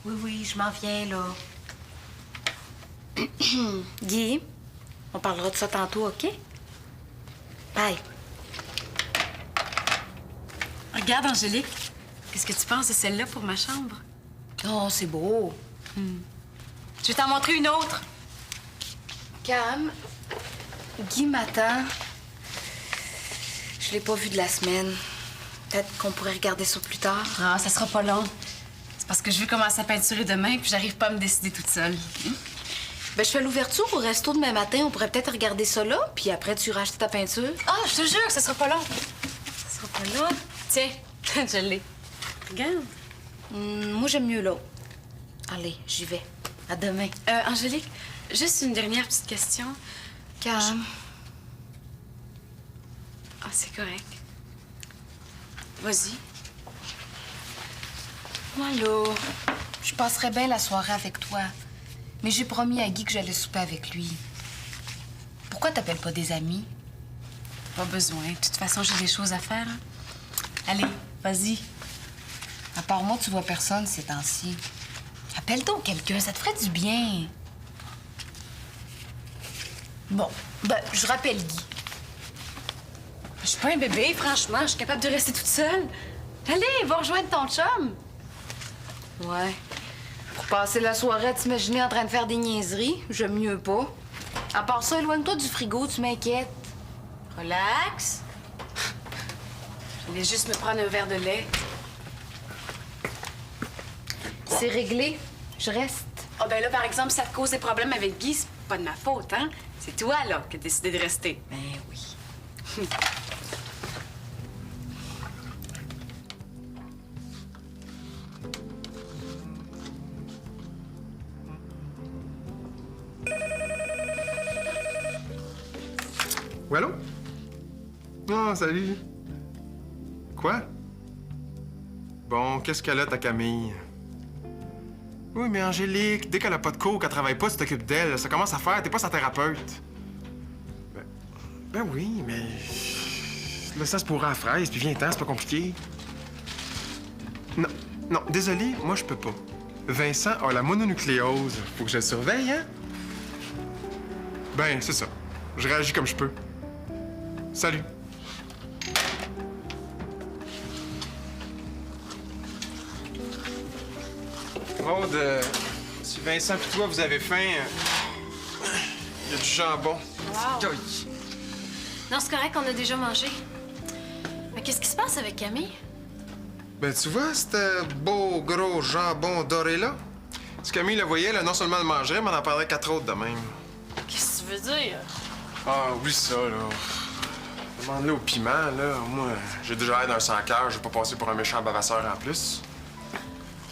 Oui, oui, je m'en viens, là. Guy, on parlera de ça tantôt, OK? Bye. Regarde, Angélique. Qu'est-ce que tu penses de celle-là pour ma chambre? Oh, c'est beau. Je vais t'en montrer une autre. Cam, Guy m'attend. Je l'ai pas vu de la semaine. Peut-être qu'on pourrait regarder ça plus tard. Ah, ça sera pas long. C'est parce que je veux commencer à peinturer demain puis j'arrive pas à me décider toute seule. Ben, je fais l'ouverture au resto demain matin. On pourrait peut-être regarder ça là, puis après, tu rachètes ta peinture. Ah, je te jure, ça sera pas long. Ça sera pas long. Tiens, je l'ai. Regarde. Moi, j'aime mieux l'autre. Allez, j'y vais. À demain. Angélique, juste une dernière petite question. Cam. Ah, c'est correct. Vas-y. Moi, là, je passerais bien la soirée avec toi. Mais j'ai promis à Guy que j'allais souper avec lui. Pourquoi t'appelles pas des amis? Pas besoin. De toute façon, j'ai des choses à faire. Hein. Allez, vas-y. À part moi, tu vois personne ces temps-ci. Appelle donc quelqu'un, ça te ferait du bien. Bon, ben, je rappelle Guy. Je suis pas un bébé, franchement. Je suis capable de rester toute seule. Allez, va rejoindre ton chum. Ouais. Pour passer la soirée à t'imaginer en train de faire des niaiseries, j'aime mieux pas. À part ça, éloigne-toi du frigo, tu m'inquiètes. Relax. Je voulais juste me prendre un verre de lait. C'est réglé. Je reste. Ah, ben là, par exemple, si ça te cause des problèmes avec Guy, c'est pas de ma faute, hein? C'est toi, là, qui as décidé de rester. Ben oui. Oui, allô? Oh, salut. Quoi? Bon, qu'est-ce qu'elle a, ta Camille? Oui, mais Angélique, dès qu'elle a pas de cours, qu'elle travaille pas, tu t'occupes d'elle. Ça commence à faire, t'es pas sa thérapeute. Ben oui, mais... Là, ça se pourra à fraise, puis viens-t'en, c'est pas compliqué. Non, non, désolé, moi, je peux pas. Vincent a la mononucléose. Faut que je le surveille, hein? Ben, c'est ça. Je réagis comme je peux. Salut. Maude, si Vincent et toi, vous avez faim, il y a du jambon. Wow. Non, c'est correct, on a déjà mangé. Mais qu'est-ce qui se passe avec Camille? Ben, tu vois, ce beau gros jambon doré-là? Si Camille le voyait, là, non seulement le mangerait, mais on en parlerait 4 autres de même. Qu'est-ce que tu veux dire? Ah, oublie ça, là. Demande-le au piment, là. Moi, j'ai déjà l'air d'un sans-cœur, je vais pas passer pour un méchant bavasseur en plus.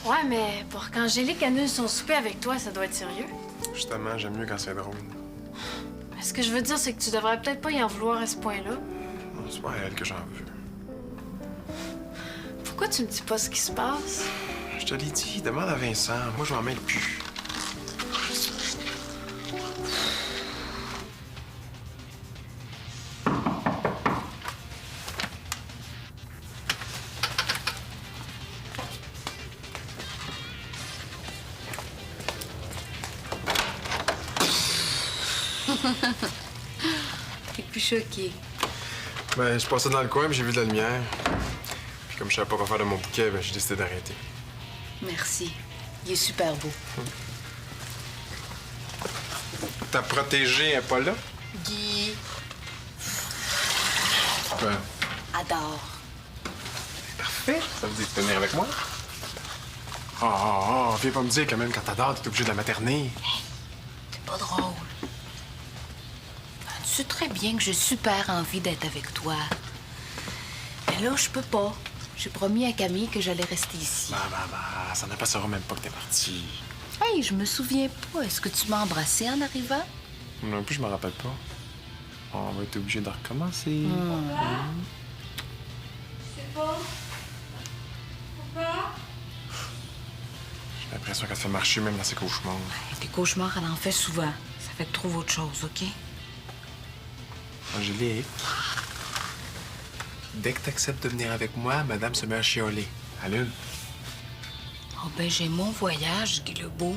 Ouais, mais pour qu'Angélique annule son souper avec toi, ça doit être sérieux. Justement, j'aime mieux quand c'est drôle. Ce que je veux dire, c'est que tu devrais peut-être pas y en vouloir à ce point-là. C'est pas à elle que j'en veux. Pourquoi tu me dis pas ce qui se passe? Je te l'ai dit, demande à Vincent. Moi, je m'en mêle plus. T'es plus choquée. Ben, je passais dans le coin, puis j'ai vu de la lumière. Puis comme je savais pas quoi faire de mon bouquet, ben, j'ai décidé d'arrêter. Merci. Il est super beau. Ta protégée est pas là? Guy Ben, adore. parfait. Ça veut dire que tu veux venir avec moi? Viens pas me dire quand même quand t'adores, t'es obligé de la materner. C'est pas drôle. Tu sais très bien que j'ai super envie d'être avec toi. Mais là, je peux pas. J'ai promis à Camille que j'allais rester ici. Ça ne passera même pas que t'es parti. Hey, je me souviens pas. Est-ce que tu m'as embrassé en arrivant? Non plus, je me rappelle pas. On va être obligé de recommencer. C'est pas... Papa? J'ai l'impression qu'elle te fait marcher même dans ses cauchemars. Tes cauchemars, elle en fait souvent. Ça fait que trouve autre chose, OK? Angélique, dès que t'acceptes de venir avec moi, madame se met à chialer. Allume. Oh ben, j'ai mon voyage, Guy Lebeau.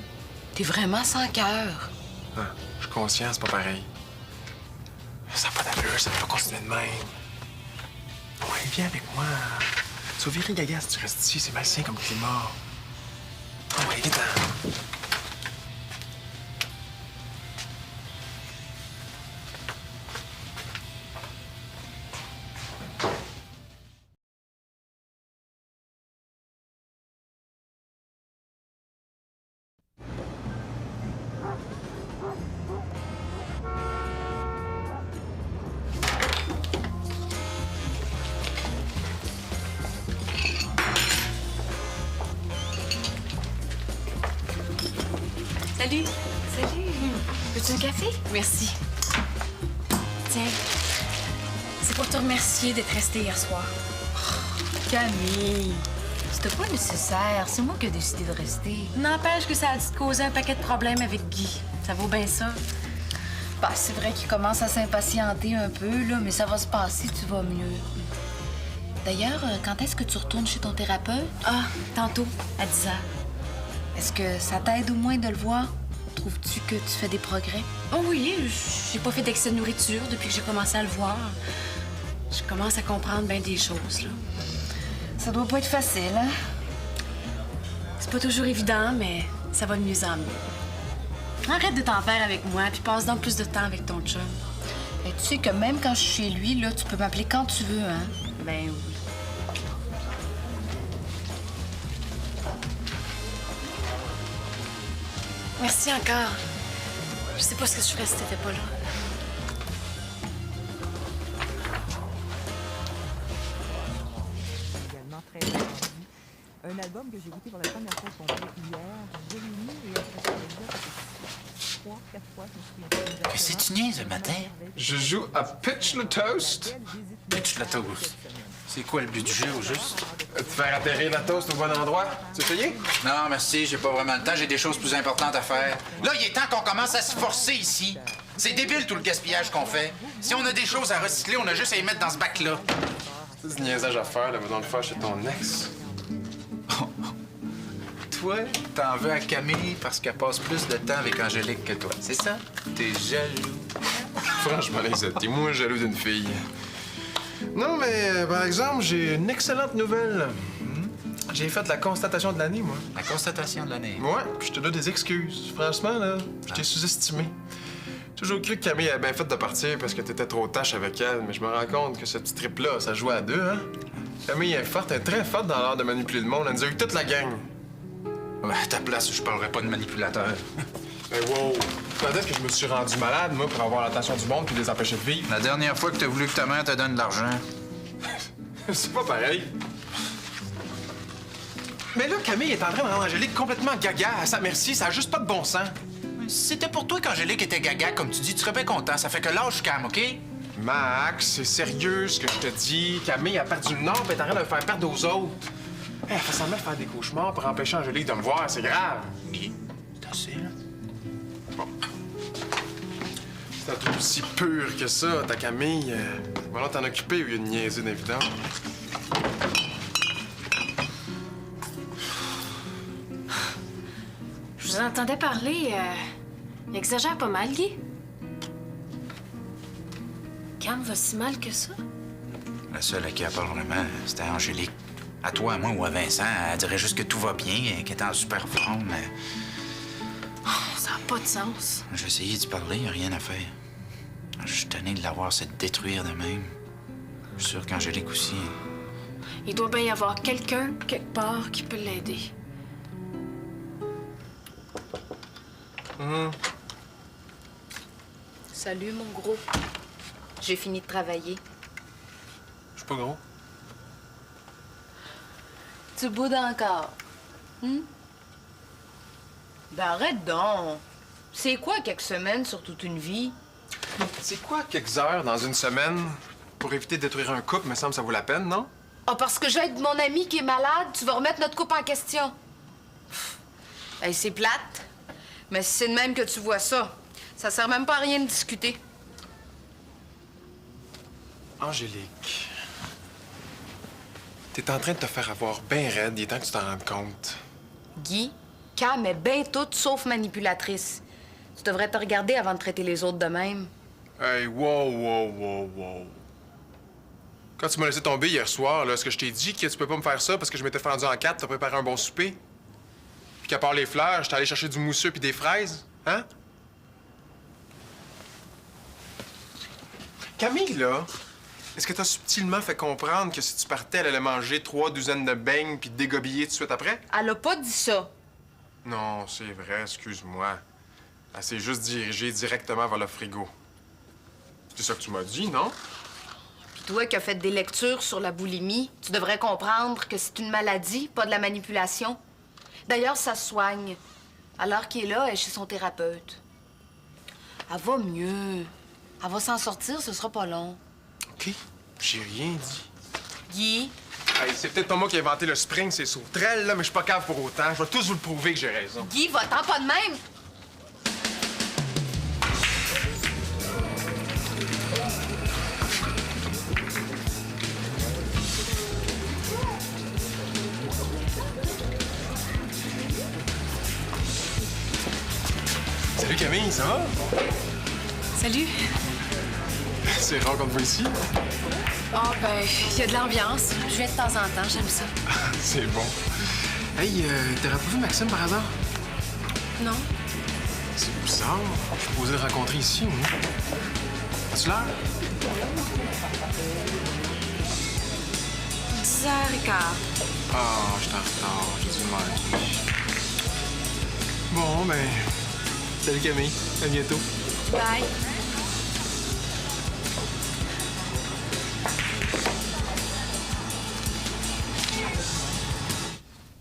T'es vraiment sans cœur. Ah, je suis conscient, c'est pas pareil. Ça n'a pas d'allure, ça peut pas continuer de même. Ouais, viens avec moi. Tu vas virer gaga si tu restes ici, c'est malsain comme climat. Ah ouais, viens-t'en. Salut. Salut. Veux-tu un café? Merci. Tiens, c'est pour te remercier d'être resté hier soir. Camille, c'était pas nécessaire. C'est moi qui ai décidé de rester. N'empêche que ça a dû te causer un paquet de problèmes avec Guy. Ça vaut bien ça. Bah, c'est vrai qu'il commence à s'impatienter un peu, là, mais ça va se passer, tu vas mieux. D'ailleurs, quand est-ce que tu retournes chez ton thérapeute? Ah, tantôt, à 10 heures. Est-ce que ça t'aide au moins de le voir? Trouves-tu que tu fais des progrès? Oh oui, j'ai pas fait d'excès de nourriture depuis que j'ai commencé à le voir. Je commence à comprendre bien des choses, là. Ça doit pas être facile, hein? C'est pas toujours évident, mais ça va de mieux en mieux. Arrête de t'en faire avec moi, puis passe donc plus de temps avec ton chum. Et tu sais que même quand je suis chez lui, là, tu peux m'appeler quand tu veux, hein? Ben oui. Merci encore. Je sais pas ce que je ferais si t'étais pas là. Également très attendu. Un album que j'ai écouté pour la première fois au complet hier. J'ai mis et après ça, j'ai 3, 4 fois, je me souviens pas. Qu'est-ce que tu niaises le matin? Je joue à Pitch le Toast. Pitch la toast. C'est quoi le but du jeu, au juste? Te faire atterrir la toast au bon endroit. Tu veux essayer? Non, merci, j'ai pas vraiment le temps, j'ai des choses plus importantes à faire. Là, il est temps qu'on commence à se forcer ici. C'est débile tout le gaspillage qu'on fait. Si on a des choses à recycler, on a juste à les mettre dans ce bac-là. C'est du niaisage à faire, là, va donc le faire chez ton ex. Toi, t'en veux à Camille parce qu'elle passe plus de temps avec Angélique que toi, c'est ça? T'es jaloux. Franchement, Lisette, t'es moins jaloux d'une fille. Non, mais par exemple, j'ai une excellente nouvelle. J'ai fait la constatation de l'année, moi. La constatation de l'année. Ouais, puis je te donne des excuses. Franchement, là, je t'ai sous-estimé. J'ai toujours cru que Camille avait bien fait de partir parce que t'étais trop tâche avec elle, mais je me rends compte que ce petit trip-là, ça jouait à deux, hein? Camille est forte, elle est très forte dans l'art de manipuler le monde. Elle nous a eu toute la gang. Ouais, à ta place, je parlerai pas de manipulateur. Mais wow! Peut-être que je me suis rendu malade, moi, pour avoir l'attention du monde puis les empêcher de vivre. La dernière fois que t'as voulu que ta mère te donne de l'argent. C'est pas pareil. Mais là, Camille est en train de rendre Angélique complètement gaga à sa merci. Ça a juste pas de bon sens. Si c'était pour toi qu'Angélique était gaga, comme tu dis, tu serais bien content. Ça fait que lâche calme, OK? Max, c'est sérieux ce que je te dis. Camille a perdu le nord et est en train de le faire perdre aux autres. Elle fait semblant de faire des cauchemars pour empêcher Angélique de me voir. C'est grave. OK, c'est assez, là. Bon. C'est un truc aussi pur que ça, ta Camille. Voilà, t'en occuper au lieu de niaiser d'évident. Je vous entendais parler. Il exagère pas mal, Guy. Cam va si mal que ça? La seule à qui elle parle vraiment, c'était Angélique. À toi, à moi ou à Vincent, elle dirait juste que tout va bien, qu'elle est en super forme, mais Ça n'a pas de sens. j'ai essayé d'y parler, y a rien à faire. Je suis tanné de la voir se détruire de même. Je suis sûr qu'Angélique aussi. Il doit bien y avoir quelqu'un, quelque part, qui peut l'aider. Salut, mon gros. J'ai fini de travailler. Je suis pas gros. Tu boudes encore. Ben arrête donc. C'est quoi quelques semaines sur toute une vie? C'est quoi quelques heures dans une semaine pour éviter de détruire un couple? Me semble que ça vaut la peine, non? Ah, parce que j'aide mon ami qui est malade, tu vas remettre notre couple en question. Hey, c'est plate. Mais si c'est de même que tu vois ça, ça sert même pas à rien de discuter. Angélique, t'es en train de te faire avoir bien raide. Il est temps que tu t'en rendes compte. Guy, Cam est bien toute sauf manipulatrice. Tu devrais te regarder avant de traiter les autres de même. Hey, wow. Quand tu m'as laissé tomber hier soir, là, est-ce que je t'ai dit que tu peux pas me faire ça parce que je m'étais fendu en quatre, t'as préparé un bon souper? Puis qu'à part les fleurs, j'étais allé chercher du mousseux puis des fraises? Hein? Camille, là, est-ce que t'as subtilement fait comprendre que si tu partais, elle allait manger 3 douzaines de beignes puis te dégobiller tout de suite après? Elle a pas dit ça. Non, c'est vrai, excuse-moi. Elle s'est juste dirigée directement vers le frigo. C'est ça que tu m'as dit, non? Puis toi qui as fait des lectures sur la boulimie, tu devrais comprendre que c'est une maladie, pas de la manipulation. D'ailleurs, ça se soigne. Alors qu'il est là, elle est chez son thérapeute. Elle va mieux. Elle va s'en sortir, ce sera pas long. OK, j'ai rien dit. Guy, Hey, c'est peut-être pas moi qui ai inventé le spring, c'est sauterelles, là, mais je suis pas cave pour autant. Je vais tous vous le prouver que j'ai raison. Guy, va-t'en pas de même! Salut Camille, ça va? Salut. C'est rare qu'on te voit ici. Oh, ben, il y a de l'ambiance. Je viens de temps en temps, j'aime ça. C'est bon. Hey, t'aurais pas vu Maxime par hasard? Non? C'est bizarre. Je suis supposé le rencontrer ici, moi. As-tu l'heure? 10h15. Ah, je suis en retard. J'ai dû manquer. Bon, ben... Salut Camille. À bientôt. Bye.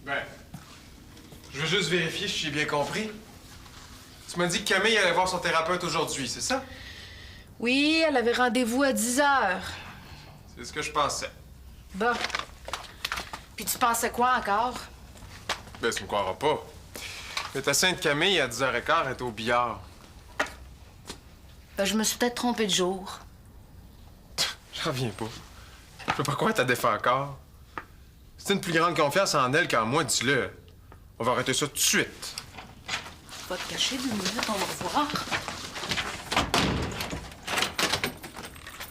Ben, je veux juste vérifier si j'ai bien compris. Tu m'as dit que Camille allait voir son thérapeute aujourd'hui, c'est ça? Oui, elle avait rendez-vous à 10h. C'est ce que je pensais. Bon. Puis tu pensais quoi encore? Ben, tu me croiras pas. Mais ta sainte Camille, à 10h15, est au billard. Ben, je me suis peut-être trompée de jour. J'en reviens pas. Je sais pas quoi t'as défait encore. Si t'as une plus grande confiance en elle qu'en moi, dis-le. On va arrêter ça tout de suite. Va te cacher 2 minutes, on va voir.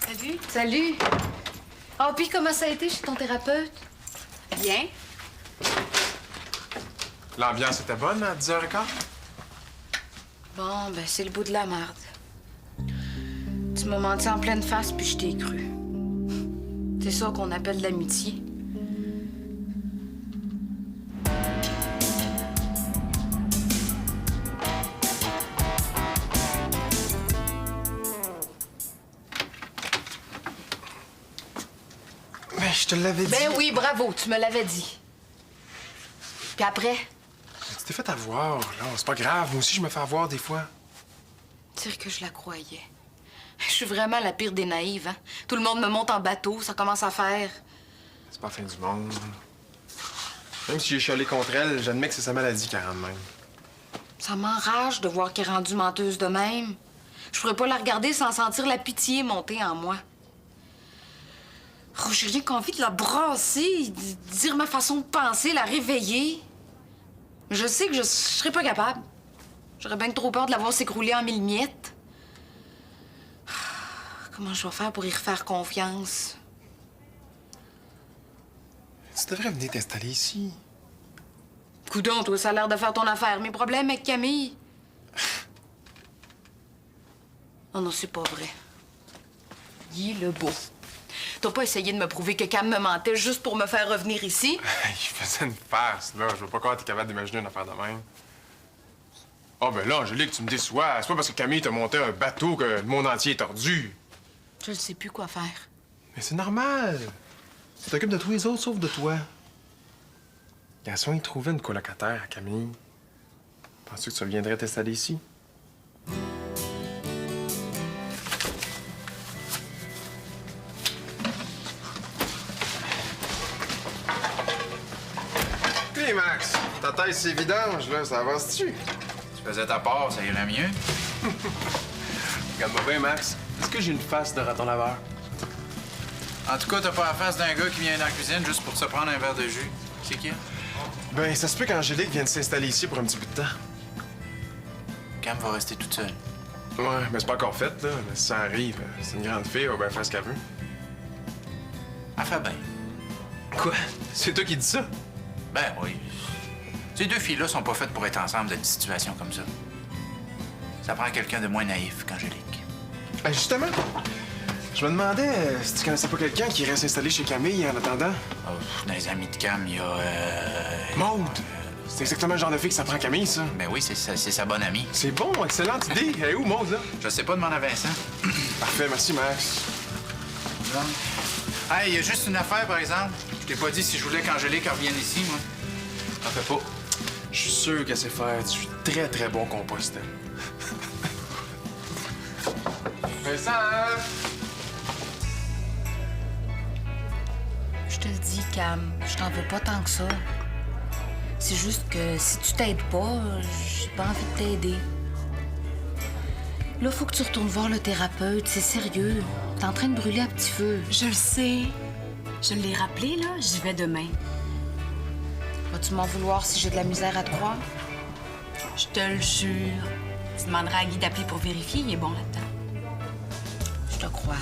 Salut. Salut! Ah, puis comment ça a été chez ton thérapeute? Bien. L'ambiance était bonne à 10h15? Bon, ben, c'est le bout de la merde. Tu m'as menti en pleine face, puis je t'ai cru. C'est ça qu'on appelle l'amitié. Ben, je te l'avais dit. Ben oui, bravo, tu me l'avais dit. Puis après, Tu t'es fait avoir, là. C'est pas grave. Moi aussi, je me fais avoir des fois. dire que je la croyais. Je suis vraiment la pire des naïves, hein? Tout le monde me monte en bateau, ça commence à faire. C'est pas la fin du monde. Même si j'ai chialé contre elle, j'admets que c'est sa maladie qui la rend de même. Ça m'enrage de voir qu'elle est rendue menteuse de même. Je pourrais pas la regarder sans sentir la pitié monter en moi. Oh, j'ai rien qu'envie de la brasser, de dire ma façon de penser, la réveiller. Mais je sais que je serais pas capable. J'aurais bien trop peur de la voir s'écrouler en 1000 miettes. Comment je vais faire pour y refaire confiance? Tu devrais venir t'installer ici. Coudon, toi, ça a l'air de faire ton affaire. Mes problèmes avec Camille? Oh non, c'est pas vrai. Guy Lebeau. T'as pas essayé de me prouver que Cam me mentait juste pour me faire revenir ici? Hey, je faisais une farce, là. Je vois pas comment t'es capable d'imaginer une affaire de même. Ah, ben là, Angélique, tu me déçois. C'est pas parce que Camille t'a monté un bateau que le monde entier est tordu. Je ne sais plus quoi faire. Mais c'est normal. Tu t'occupes de tous les autres sauf de toi. Gaston, il trouvait une colocataire à Camille. Penses-tu que tu reviendrais t'installer ici? Hé, Max, ta taille, c'est vidange, là. Ça avance-tu? Tu faisais ta part, ça irait mieux. Regarde-moi bien, Max. Est-ce que j'ai une face de raton laveur? En tout cas, t'as pas la face d'un gars qui vient dans la cuisine juste pour se prendre un verre de jus. C'est qui? Ben, ça se peut qu'Angélique vienne s'installer ici pour un petit bout de temps. Cam va rester toute seule. Ouais, mais c'est pas encore fait, là. Mais si ça arrive, c'est une grande fille, elle va bien faire ce qu'elle veut. Elle fait bien. Quoi? C'est toi qui dis ça? Ben oui. Ces deux filles-là sont pas faites pour être ensemble dans une situation comme ça. Ça prend quelqu'un de moins naïf qu'Angélique. Ben, justement, je me demandais si tu connaissais pas quelqu'un qui irait s'installer chez Camille en attendant. Oh, dans les amis de Cam, il y a... Maude! C'est exactement le genre de fille que ça prend Camille, ça. Ben oui, c'est sa bonne amie. C'est bon, excellente idée. Elle est où, Maude, là? Je sais pas demander à Vincent. Parfait, merci, Max. Hey, il y a juste une affaire, par exemple. Je t'ai pas dit si je voulais qu'Angélique revienne ici, moi. T'en fais pas. Je suis sûr qu'elle sait faire du très, très bon compost. Vincent! Je te le dis, Cam, je t'en veux pas tant que ça. C'est juste que si tu t'aides pas, j'ai pas envie de t'aider. Là, faut que tu retournes voir le thérapeute, c'est sérieux. T'es en train de brûler à petit feu. Je le sais. Je l'ai rappelé, là. J'y vais demain. Vas-tu m'en vouloir si j'ai de la misère à te croire? Je te le jure. Tu demanderas à Guy d'appeler pour vérifier, il est bon là-dedans. Je te crois.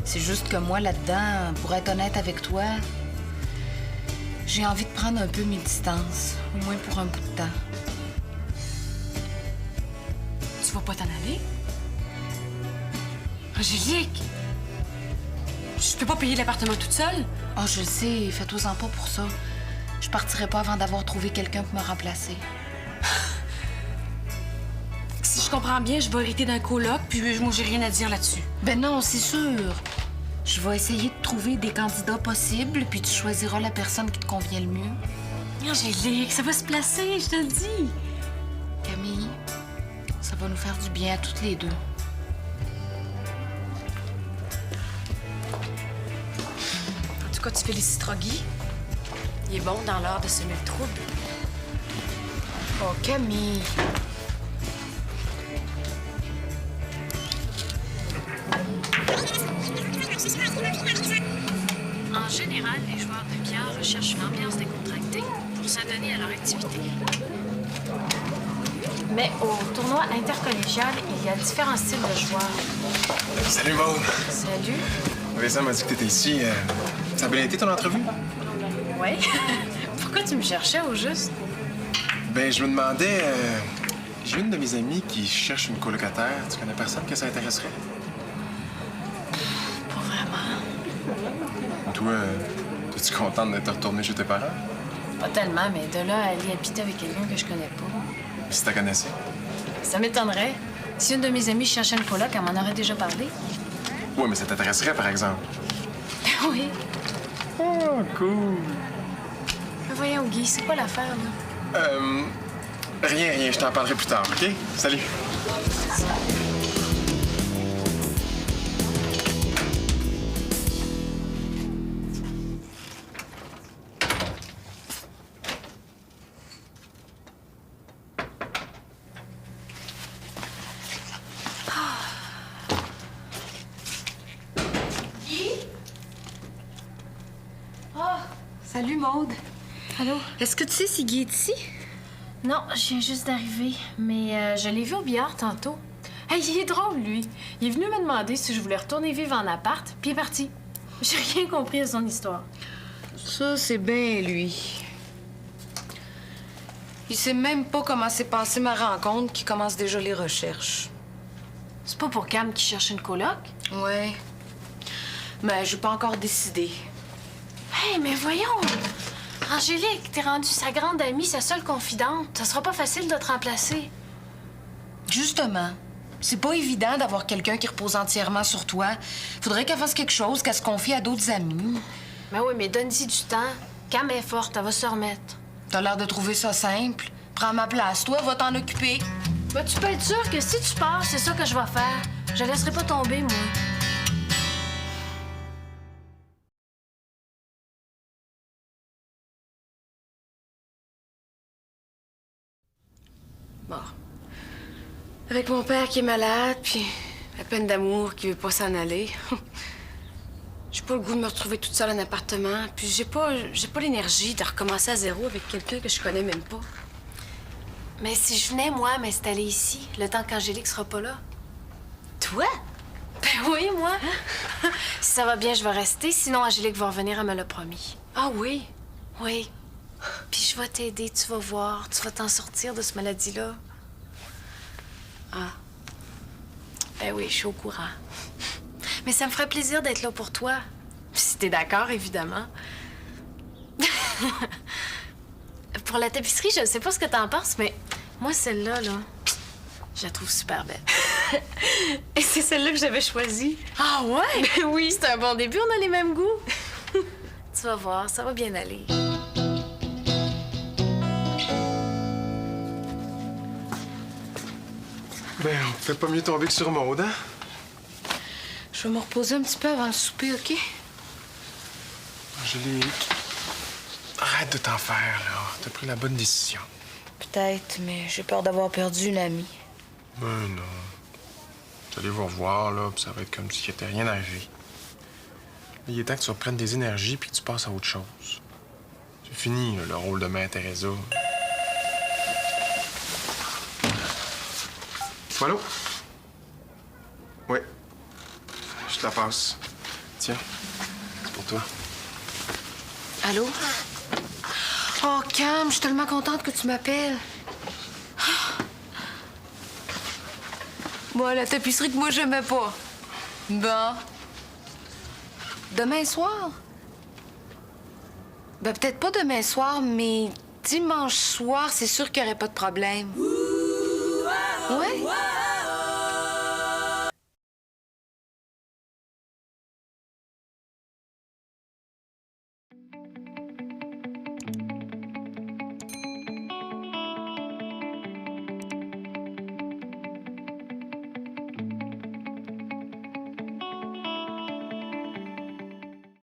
C'est juste que moi, là-dedans, pour être honnête avec toi, j'ai envie de prendre un peu mes distances, au moins pour un bout de temps. Tu vas pas t'en aller? Angélique! Je peux pas payer l'appartement toute seule? Oh, je le sais, fais-toi-en pas pour ça. Je partirai pas avant d'avoir trouvé quelqu'un pour me remplacer. Si je comprends bien, je vais hériter d'un coloc, puis moi, j'ai rien à dire là-dessus. Ben non, c'est sûr. Je vais essayer de trouver des candidats possibles, puis tu choisiras la personne qui te convient le mieux. Angélique, ça va se placer, je te le dis. Camille, ça va nous faire du bien à toutes les deux. En tout cas, tu féliciteras Guy. Il est bon dans l'art de semer le trouble. Oh, Camille. En général, les joueurs de billard recherchent une ambiance décontractée pour s'adonner à leur activité. Mais au tournoi intercollégial, il y a différents styles de joueurs. Salut, Maude. Salut. Vincent m'a dit que t'étais ici. Ça a bien été ton entrevue? Ouais. Pourquoi tu me cherchais au juste? Ben, je me demandais. J'ai une de mes amies qui cherche une colocataire. Tu connais personne que ça intéresserait? Pas vraiment. Toi, es-tu contente d'être retournée chez tes parents? Pas tellement, mais de là à aller habiter avec quelqu'un que je connais pas. Si t'as connaissais? Ça m'étonnerait. Si une de mes amies cherchait une coloc, elle m'en aurait déjà parlé. Oui, mais ça t'intéresserait, par exemple. Oui. Oh, cool. Mais voyons, Guy, c'est quoi l'affaire, là? Rien, je t'en parlerai plus tard, OK? Salut. Salut, Maude. Allô? Est-ce que tu sais si Guy est ici? Non, je viens juste d'arriver, mais je l'ai vu au billard tantôt. Hey, il est drôle, lui. Il est venu me demander si je voulais retourner vivre en appart, puis il est parti. J'ai rien compris à son histoire. Ça, c'est bien lui. Il sait même pas comment s'est passée ma rencontre qui commence déjà les recherches. C'est pas pour Cam qui cherche une coloc? Ouais. Mais j'ai pas encore décidé. Hey, mais voyons! Angélique, t'es rendue sa grande amie, sa seule confidente. Ça sera pas facile de te remplacer. Justement, c'est pas évident d'avoir quelqu'un qui repose entièrement sur toi. Faudrait qu'elle fasse quelque chose, qu'elle se confie à d'autres amis. Ben oui, mais donne-y du temps. Cam est forte, elle va se remettre. T'as l'air de trouver ça simple. Prends ma place, toi, va t'en occuper. Ben, tu peux être sûr que si tu pars, c'est ça que je vais faire. Je la laisserai pas tomber, moi. Bon. Avec mon père qui est malade, puis la peine d'amour qui veut pas s'en aller. J'ai pas le goût de me retrouver toute seule en appartement. Puis j'ai pas l'énergie de recommencer à zéro avec quelqu'un que je connais même pas. Mais si je venais, moi, m'installer ici, le temps qu'Angélique sera pas là. Toi? Ben oui, moi. Si ça va bien, je vais rester. Sinon, Angélique va revenir, elle me l'a promis. Ah oui? Oui. Puis je vais t'aider, tu vas voir. Tu vas t'en sortir de cette maladie-là. Ah. Ben oui, je suis au courant. Mais ça me ferait plaisir d'être là pour toi. Si t'es d'accord, évidemment. Pour la tapisserie, je sais pas ce que t'en penses, mais moi, celle-là, là, je la trouve super belle. Et c'est celle-là que j'avais choisie. Ah ouais? Ben oui. C'est un bon début, on a les mêmes goûts. Tu vas voir, ça va bien aller. Ben, on fait pas mieux tomber que sur Maude, hein? Je vais me reposer un petit peu avant le souper, OK? Angélique, arrête de t'en faire, là. T'as pris la bonne décision. Peut-être, mais j'ai peur d'avoir perdu une amie. Ben non. Vous allez vous revoir, là, puis ça va être comme s'il n'était rien arrivé. Il est temps que tu reprennes des énergies puis que tu passes à autre chose. C'est fini, là, le rôle de Mère Teresa. Allô? Oui. Je te la passe. Tiens, c'est pour toi. Allô? Oh, Cam, je suis tellement contente que tu m'appelles. Bon, la tapisserie que moi, j'aimais pas. Bon. Demain soir? Ben, peut-être pas demain soir, mais dimanche soir, c'est sûr qu'il n'y aurait pas de problème. Ouais?